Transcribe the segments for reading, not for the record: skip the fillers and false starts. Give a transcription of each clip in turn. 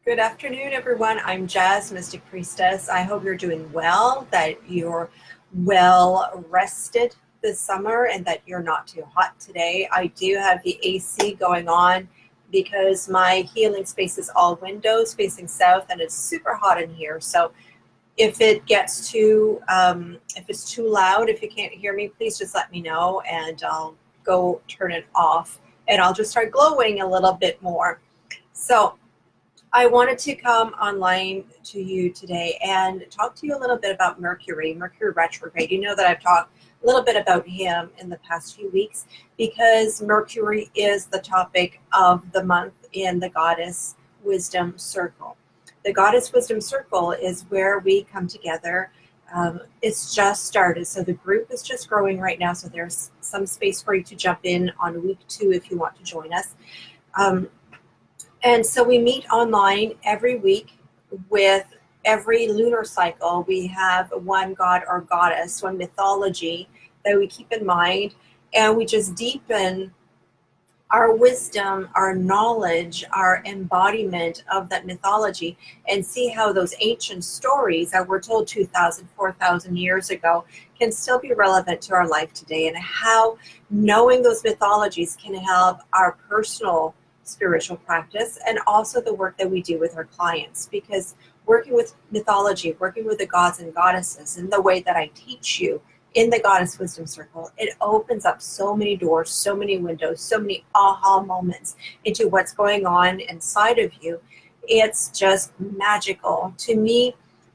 Good afternoon, everyone. I'm Jazz, Mystic Priestess. I hope you're doing well, that you're well rested this summer, and that you're not too hot today. I do have the AC going on because my healing space is all windows facing south, and it's super hot in here. So if it gets if it's too loud, if you can't hear me, please just let me know, and I'll go turn it off, and I'll just start glowing a little bit more. So I wanted to come online to you today and talk to you a little bit about Mercury retrograde. You know that I've talked a little bit about him in the past few weeks because Mercury is the topic of the month in the Goddess Wisdom Circle. The Goddess Wisdom Circle is where we come together. It's just started, so the group is just growing right now, so there's some space for you to jump in on week 2 if you want to join us. And so we meet online every week with every lunar cycle. We have one god or goddess, one mythology that we keep in mind, and we just deepen our wisdom, our knowledge, our embodiment of that mythology, and see how those ancient stories that were told 2,000, 4,000 years ago can still be relevant to our life today, and how knowing those mythologies can help our personal spiritual practice and also the work that we do with our clients. Because working with mythology, working with the gods and goddesses in the way that I teach you in the Goddess Wisdom Circle, it opens up so many doors, so many windows, so many aha moments into what's going on inside of you. It's just magical. To me,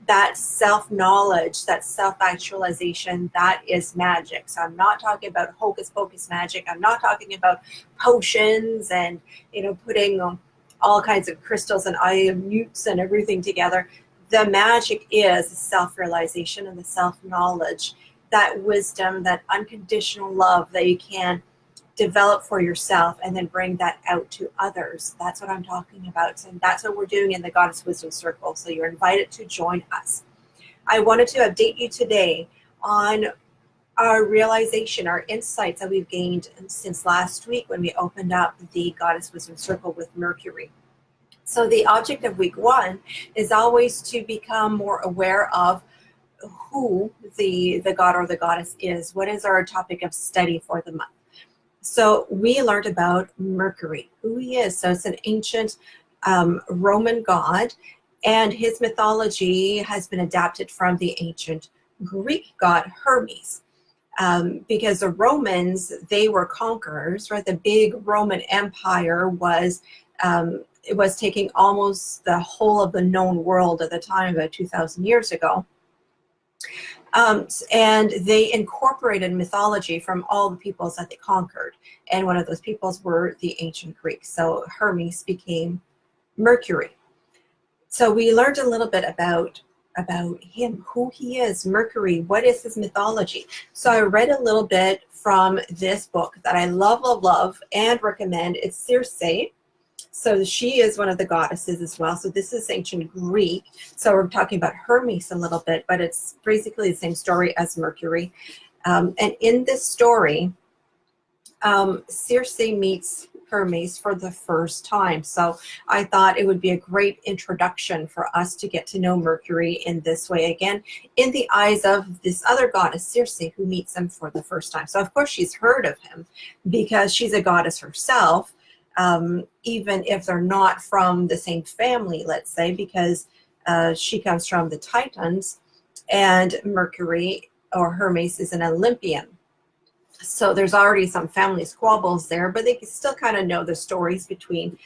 that self-knowledge, that self-actualization, that is magic. So I'm not talking about hocus pocus magic. I'm not talking about potions and, putting all kinds of crystals and mutes and everything together. The magic is the self-realization and the self-knowledge, that wisdom, that unconditional love that you can develop for yourself and then bring that out to others. That's what I'm talking about. And that's what we're doing in the Goddess Wisdom Circle. So you're invited to join us. I wanted to update you today on our realization, our insights that we've gained since last week when we opened up the Goddess Wisdom Circle with Mercury. So the object of week 1 is always to become more aware of who the god or the goddess is. What is our topic of study for the month? So we learned about Mercury, who he is. So it's an ancient Roman god, and his mythology has been adapted from the ancient Greek god Hermes. Because the Romans, they were conquerors, right? The big Roman Empire was taking almost the whole of the known world at the time, about 2,000 years ago. And they incorporated mythology from all the peoples that they conquered. And one of those peoples were the ancient Greeks. So Hermes became Mercury. So we learned a little bit about him, who he is, Mercury, what is his mythology. So I read a little bit from this book that I love, love, love, and recommend. It's Circe. So she is one of the goddesses as well. So this is ancient Greek. So we're talking about Hermes a little bit, but it's basically the same story as Mercury. And in this story, Circe meets Hermes for the first time. So I thought it would be a great introduction for us to get to know Mercury in this way, again, in the eyes of this other goddess, Circe, who meets him for the first time. So of course she's heard of him because she's a goddess herself. Even if they're not from the same family, let's say, because she comes from the Titans, and Mercury or Hermes is an Olympian. So there's already some family squabbles there, but they can still kind of know the stories between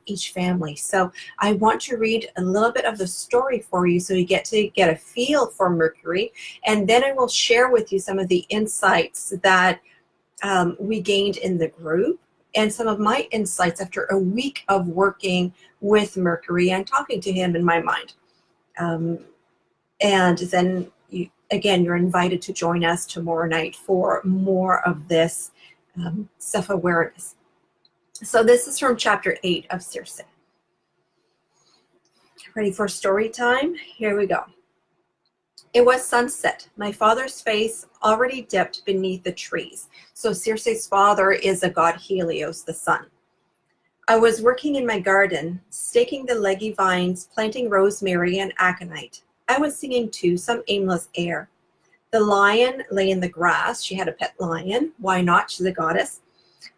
each family. So I want to read a little bit of the story for you so you get to get a feel for Mercury, and then I will share with you some of the insights that we gained in the group, and some of my insights after a week of working with Mercury and talking to him in my mind. And then, you're invited to join us tomorrow night for more of this self-awareness. So this is from chapter 8 of Circe. Ready for story time? Here we go. It was sunset. My father's face already dipped beneath the trees. So Circe's father is a god Helios, the sun. I was working in my garden, staking the leggy vines, planting rosemary and aconite. I was singing too, some aimless air. The lion lay in the grass. She had a pet lion. Why not? She's a goddess.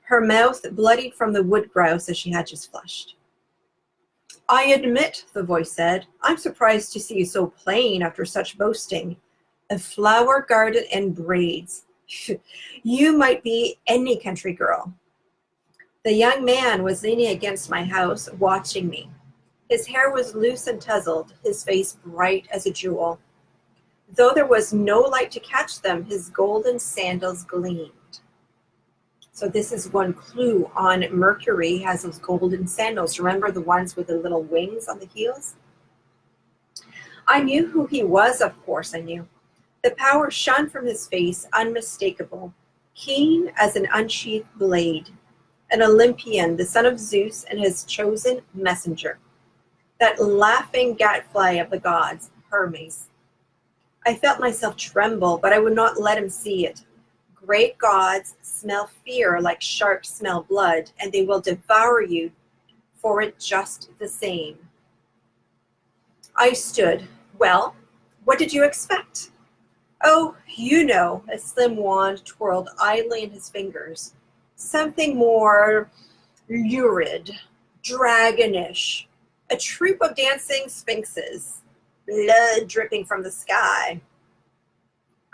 Her mouth bloodied from the wood grouse that she had just flushed. I admit, the voice said, I'm surprised to see you so plain after such boasting. A flower garden and braids. You might be any country girl. The young man was leaning against my house, watching me. His hair was loose and tousled, his face bright as a jewel. Though there was no light to catch them, his golden sandals gleamed. So this is one clue on Mercury has those golden sandals. Remember the ones with the little wings on the heels? I knew who he was, of course I knew. The power shone from his face, unmistakable, keen as an unsheathed blade. An Olympian, the son of Zeus and his chosen messenger. That laughing gadfly of the gods, Hermes. I felt myself tremble, but I would not let him see it. Great gods smell fear like sharks smell blood, and they will devour you for it just the same. I stood. Well, what did you expect? Oh, you know, a slim wand twirled idly in his fingers. Something more lurid, dragonish. A troop of dancing sphinxes, blood dripping from the sky.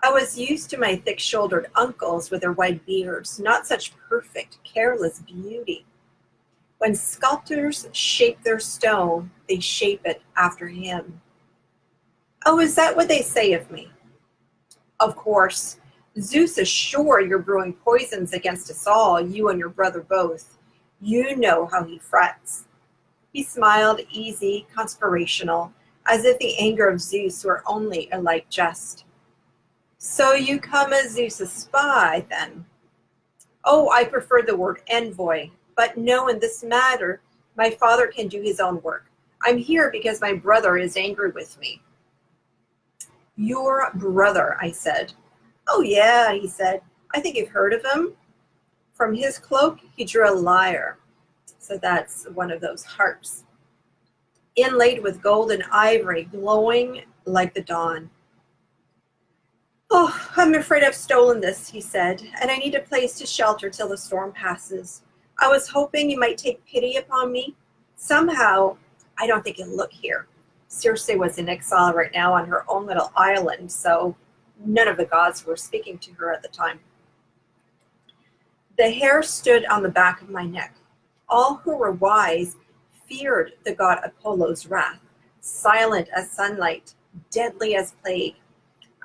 I was used to my thick-shouldered uncles with their white beards, not such perfect, careless beauty. When sculptors shape their stone, they shape it after him. Oh, is that what they say of me? Of course, Zeus is sure you're brewing poisons against us all, you and your brother both. You know how he frets. He smiled, easy, conspirational, as if the anger of Zeus were only a light jest. So you come as Zeus' spy, then? Oh, I prefer the word envoy, but no, in this matter, my father can do his own work. I'm here because my brother is angry with me. Your brother, I said. Oh, yeah, he said. I think you've heard of him. From his cloak, he drew a lyre. So that's one of those harps. Inlaid with gold and ivory, glowing like the dawn. Oh, I'm afraid I've stolen this, he said, and I need a place to shelter till the storm passes. I was hoping you might take pity upon me. Somehow, I don't think you'll look here. Circe was in exile right now on her own little island, so none of the gods were speaking to her at the time. The hair stood on the back of my neck. All who were wise feared the god Apollo's wrath, silent as sunlight, deadly as plague.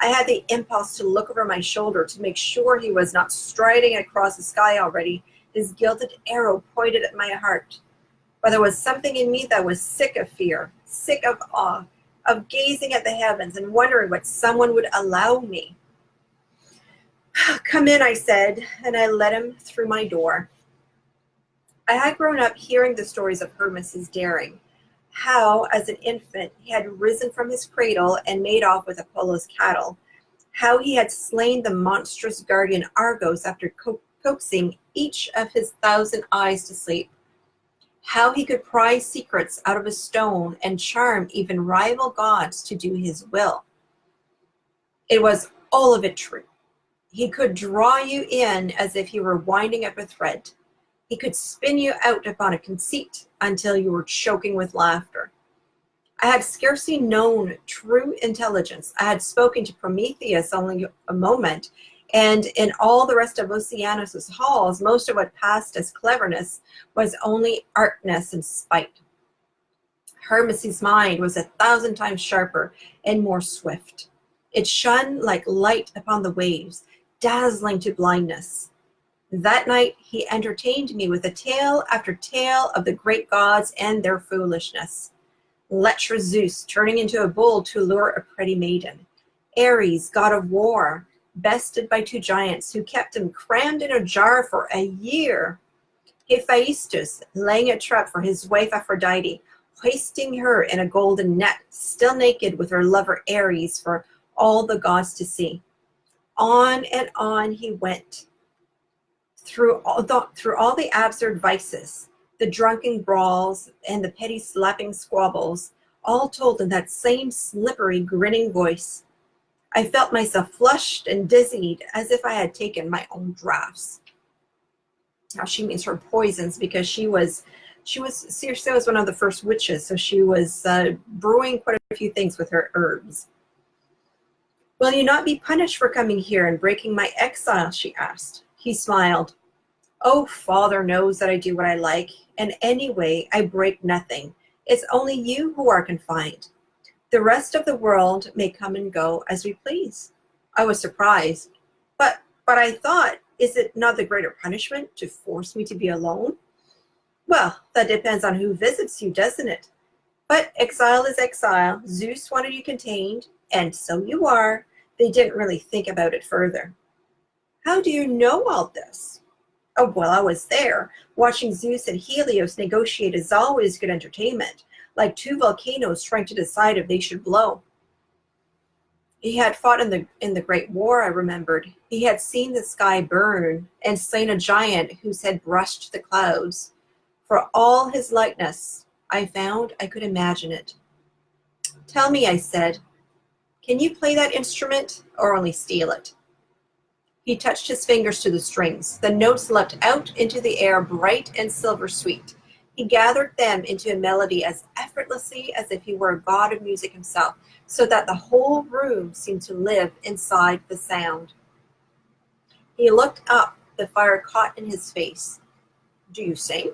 I had the impulse to look over my shoulder to make sure he was not striding across the sky already, his gilded arrow pointed at my heart. But there was something in me that was sick of fear, sick of awe, of gazing at the heavens and wondering what someone would allow me. Come in, I said, and I led him through my door. I had grown up hearing the stories of Hermes' daring, how, as an infant, he had risen from his cradle and made off with Apollo's cattle, how he had slain the monstrous guardian Argos after coaxing each of his 1,000 eyes to sleep, how he could pry secrets out of a stone and charm even rival gods to do his will. It was all of it true. He could draw you in as if he were winding up a thread. He could spin you out upon a conceit until you were choking with laughter. I had scarcely known true intelligence. I had spoken to Prometheus only a moment, and in all the rest of Oceanus's halls, most of what passed as cleverness was only artness and spite. Hermes' mind was 1,000 times sharper and more swift. It shone like light upon the waves, dazzling to blindness. That night he entertained me with a tale after tale of the great gods and their foolishness. Lecherous Zeus turning into a bull to lure a pretty maiden. Ares, god of war, bested by 2 giants who kept him crammed in a jar for a year. Hephaestus laying a trap for his wife Aphrodite, hoisting her in a golden net, still naked with her lover Ares for all the gods to see. On and on he went. Through all the absurd vices, The drunken brawls and the petty slapping squabbles, all told in that same slippery, grinning voice. I felt myself flushed and dizzied as if I had taken my own draughts. Now she means her poisons because she was seriously was one of the first witches, so she was brewing quite a few things with her herbs. Will you not be punished for coming here and breaking my exile? She asked. He smiled. Oh, Father knows that I do what I like, and anyway, I break nothing. It's only you who are confined. The rest of the world may come and go as we please. I was surprised. But I thought, is it not the greater punishment to force me to be alone? Well, that depends on who visits you, doesn't it? But exile is exile. Zeus wanted you contained, and so you are. They didn't really think about it further. How do you know all this? Oh, well, I was there. Watching Zeus and Helios negotiate is always good entertainment, like two volcanoes trying to decide if they should blow. He had fought in the Great War, I remembered. He had seen the sky burn and slain a giant whose head brushed the clouds. For all his likeness, I found I could imagine it. Tell me, I said, can you play that instrument or only steal it? He touched his fingers to the strings. The notes leapt out into the air, bright and silver sweet. He gathered them into a melody as effortlessly as if he were a god of music himself, so that the whole room seemed to live inside the sound. He looked up, the fire caught in his face. Do you sing?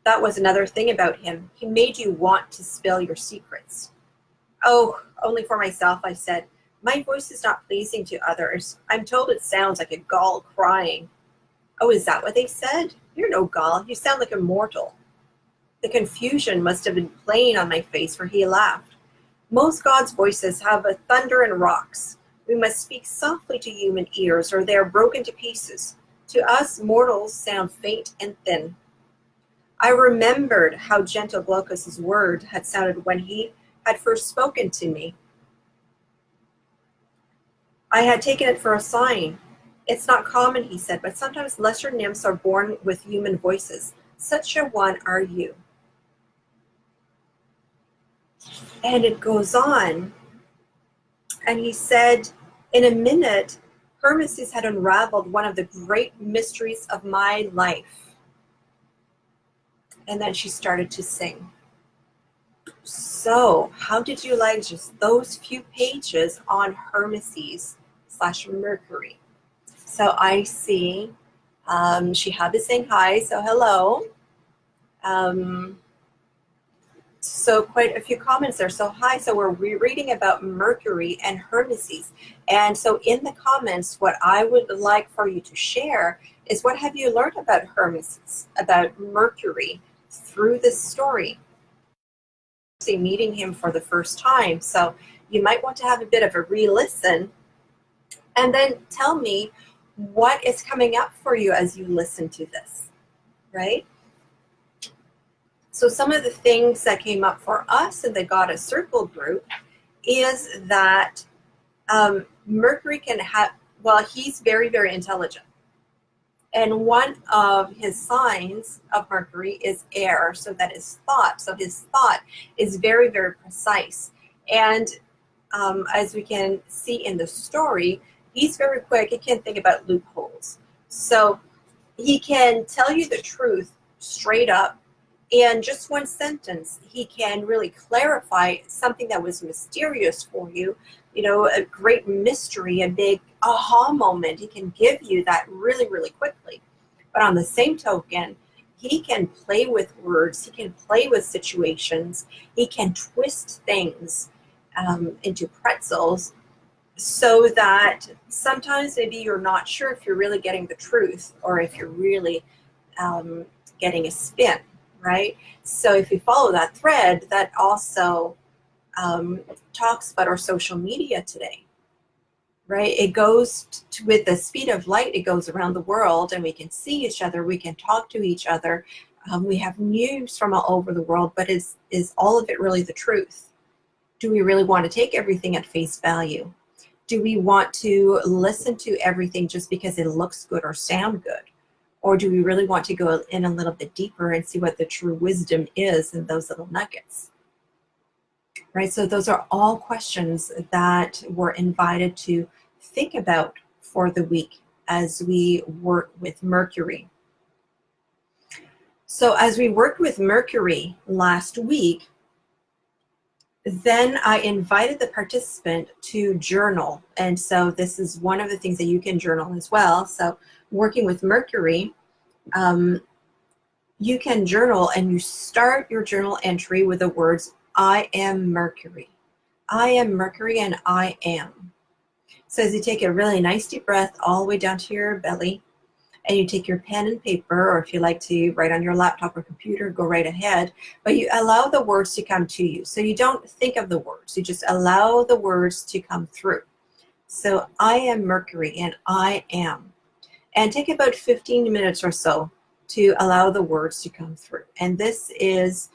That was another thing about him. He made you want to spill your secrets. Oh, only for myself, I said. My voice is not pleasing to others. I'm told it sounds like a gull crying. Oh, is that what they said? You're no gull. You sound like a mortal. The confusion must have been plain on my face, for he laughed. Most gods' voices have a thunder and rocks. We must speak softly to human ears, or they are broken to pieces. To us, mortals sound faint and thin. I remembered how gentle Glaucus's word had sounded when he had first spoken to me. I had taken it for a sign. It's not common, he said, but sometimes lesser nymphs are born with human voices. Such a one are you. And it goes on. And he said, in a minute, Hermes had unraveled one of the great mysteries of my life. And then she started to sing. So, how did you like just those few pages on Hermes/Mercury? So I see Shihab is saying hi, so hello. So quite a few comments there. So hi, so we're reading about Mercury and Hermes. And so in the comments, what I would like for you to share is what have you learned about Hermes, about Mercury through this story? Meeting him for the first time. So you might want to have a bit of a re-listen and then tell me what is coming up for you as you listen to this, right? So some of the things that came up for us in the Goddess Circle group is that Mercury can have, well, he's very, very intelligent. And one of his signs of Mercury is air, so that is thought. So his thought is very, very precise. And as we can see in the story, he's very quick. He can think about loopholes. So he can tell you the truth straight up in just one sentence. He can really clarify something that was mysterious for you, you know, a great mystery, a big aha moment. He can give you that really, really quickly. But on the same token, he can play with words. He can play with situations. He can twist things into pretzels so that sometimes maybe you're not sure if you're really getting the truth or if you're really getting a spin, right? So if you follow that thread, that also talks about our social media today, right? It goes with the speed of light. It goes around the world and we can see each other. We can talk to each other. We have news from all over the world, but is all of it really the truth? Do we really want to take everything at face value? Do we want to listen to everything just because it looks good or sound good? Or do we really want to go in a little bit deeper and see what the true wisdom is in those little nuggets? Right? So those are all questions that we're invited to think about for the week as we work with Mercury. So as we worked with Mercury last week, then I invited the participant to journal. And so this is one of the things that you can journal as well. So working with Mercury, you can journal, and you start your journal entry with the words, I am Mercury. I am Mercury and I am. So as you take a really nice deep breath all the way down to your belly, and you take your pen and paper, or if you like to write on your laptop or computer, go right ahead, but you allow the words to come to you. So you don't think of the words, you just allow the words to come through. So I am Mercury and I am. And take about 15 minutes or so to allow the words to come through. And this is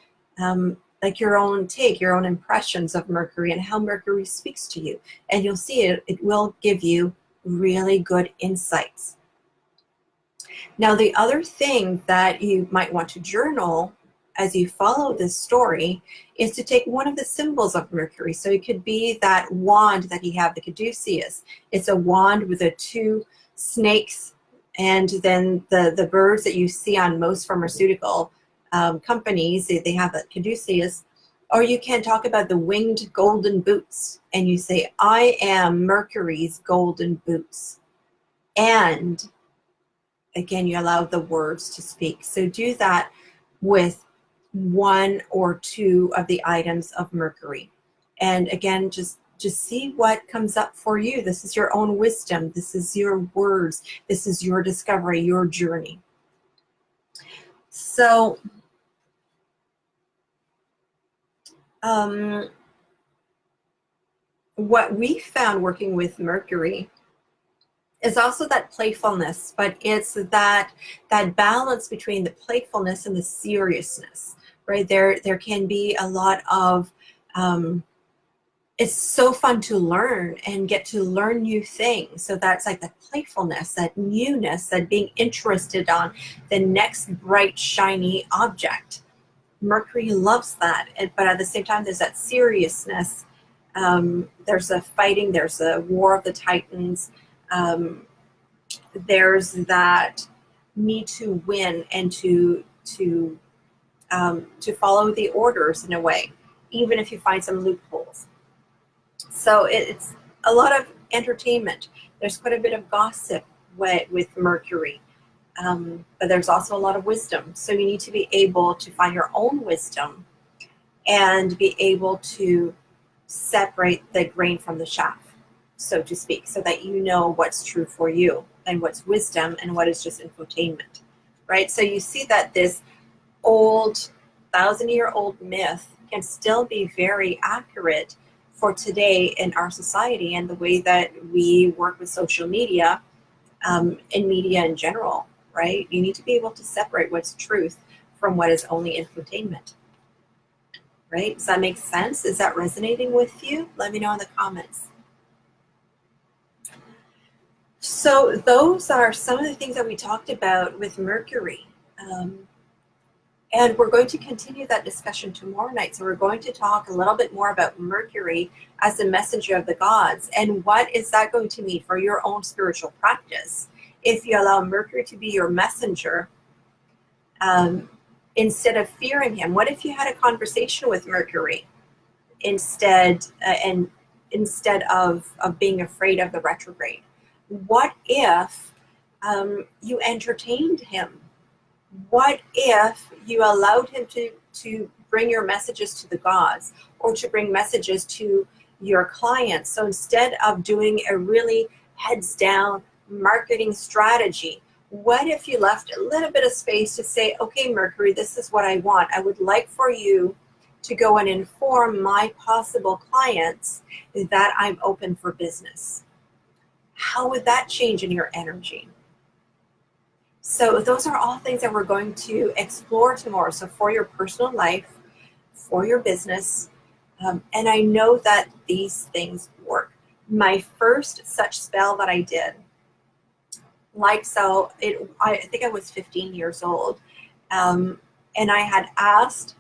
like your own take, your own impressions of Mercury and how Mercury speaks to you. And you'll see it will give you really good insights. Now, the other thing that you might want to journal as you follow this story is to take one of the symbols of Mercury. So it could be that wand that he had, the caduceus. It's a wand with the two snakes, and then the birds that you see on most pharmaceutical companies, they have that caduceus. Or you can talk about the winged golden boots, and you say, I am Mercury's golden boots. And again, you allow the words to speak. So do that with one or two of the items of Mercury. And again, just see what comes up for you. This is your own wisdom. This is your words. This is your discovery, your journey. So what we found working with Mercury is also that playfulness, but it's that balance between the playfulness and the seriousness, right? There can be a lot of, it's so fun to learn and get to learn new things. So that's like the playfulness, that newness, that being interested on the next bright, shiny object. Mercury loves that, but at the same time, there's that seriousness. There's a fighting, there's a war of the Titans. There's that need to win and to follow the orders in a way, even if you find some loopholes. So it's a lot of entertainment. There's quite a bit of gossip with Mercury, but there's also a lot of wisdom. So you need to be able to find your own wisdom and be able to separate the grain from the chaff, so to speak, so that you know what's true for you and what's wisdom and what is just infotainment, right? So you see that this old 1,000-year-old myth can still be very accurate for today in our society and the way that we work with social media and media in general, right? You need to be able to separate what's truth from what is only infotainment. Right? Does that make sense? Is that resonating with you? Let me know in the comments. So those are some of the things that we talked about with Mercury. And we're going to continue that discussion tomorrow night. So we're going to talk a little bit more about Mercury as the messenger of the gods. And what is that going to mean for your own spiritual practice? If you allow Mercury to be your messenger, instead of fearing him, what if you had a conversation with Mercury instead of being afraid of the retrograde? What if you entertained him? What if you allowed him to bring your messages to the gods or to bring messages to your clients? So instead of doing a really heads down marketing strategy, what if you left a little bit of space to say, okay, Mercury, this is what I want. I would like for you to go and inform my possible clients that I'm open for business. How would that change in your energy? So those are all things that we're going to explore tomorrow. So for your personal life, for your business, and I know that these things work. My first such spell that I did Like, so I think I was 15 years old, and I had asked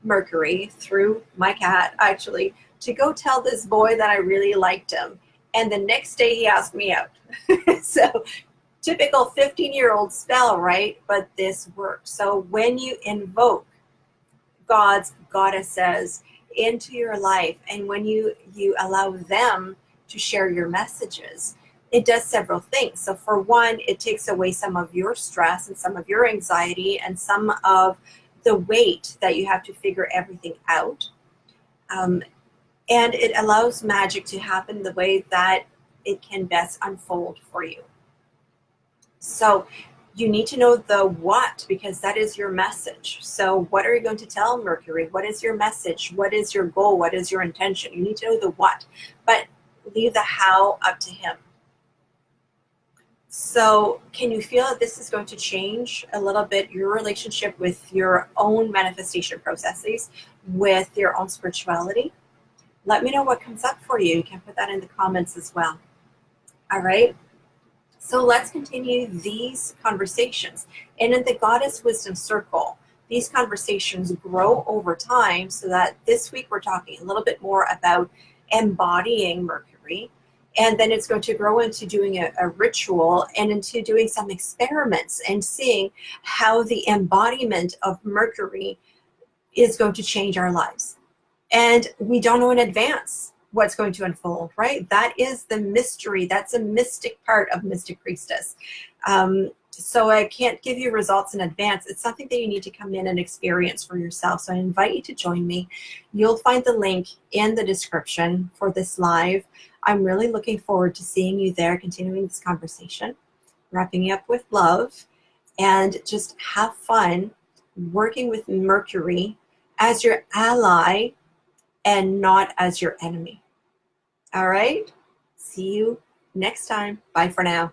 Mercury, through my cat actually, to go tell this boy that I really liked him. And the next day he asked me out. So typical 15-year-old spell, right? But this works. So when you invoke God's goddesses into your life, and when you allow them to share your messages, it does several things. So for one, it takes away some of your stress and some of your anxiety and some of the weight that you have to figure everything out. And it allows magic to happen the way that it can best unfold for you. So you need to know the what, because that is your message. So what are you going to tell Mercury? What is your message? What is your goal? What is your intention? You need to know the what, but leave the how up to him. So can you feel that this is going to change a little bit your relationship with your own manifestation processes, with your own spirituality? Let me know what comes up for you. You can put that in the comments as well. All right. So let's continue these conversations. And in the Goddess Wisdom Circle, these conversations grow over time, so that this week we're talking a little bit more about embodying Mercury. And then it's going to grow into doing a ritual and into doing some experiments and seeing how the embodiment of Mercury is going to change our lives. And we don't know in advance what's going to unfold, right? That is the mystery. That's a mystic part of Mystic Priestess. So I can't give you results in advance. It's something that you need to come in and experience for yourself. So I invite you to join me. You'll find the link in the description for this live. I'm really looking forward to seeing you there, continuing this conversation, wrapping up with love, and just have fun working with Mercury as your ally and not as your enemy. All right? See you next time. Bye for now.